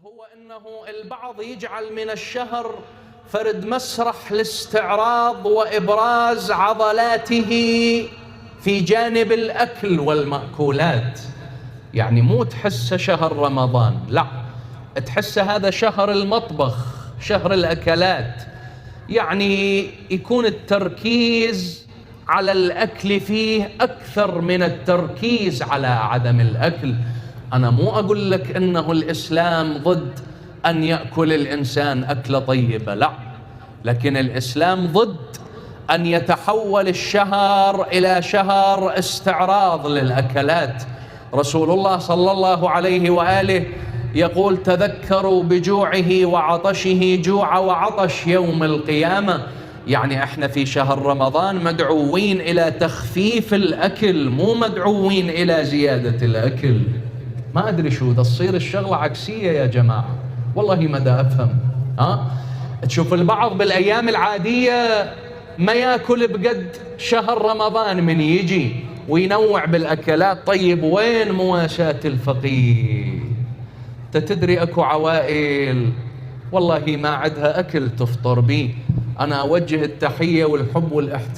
هو أنه البعض يجعل من الشهر فرد مسرح لاستعراض وإبراز عضلاته في جانب الأكل والمأكولات. يعني مو تحس شهر رمضان، لا، تحس هذا شهر المطبخ، شهر الأكلات. يعني يكون التركيز على الأكل فيه أكثر من التركيز على عدم الأكل. أنا مو أقول لك إنه الإسلام ضد أن يأكل الإنسان أكلة طيبة، لا، لكن الإسلام ضد أن يتحول الشهر إلى شهر استعراض للأكلات. رسول الله صلى الله عليه وآله يقول: تذكروا بجوعه وعطشه جوع وعطش يوم القيامة. يعني احنا في شهر رمضان مدعوين إلى تخفيف الأكل، مو مدعوين إلى زيادة الأكل. ما أدري شو تصير الشغلة عكسية يا جماعة، والله ما دا أفهم. تشوف البعض بالأيام العادية ما يأكل بقد شهر رمضان من يجي وينوع بالأكلات. طيب وين مواساة الفقير؟ تدري أكو عوائل والله ما عندها أكل تفطر بيه. أنا أوجه التحية والحب والاحترام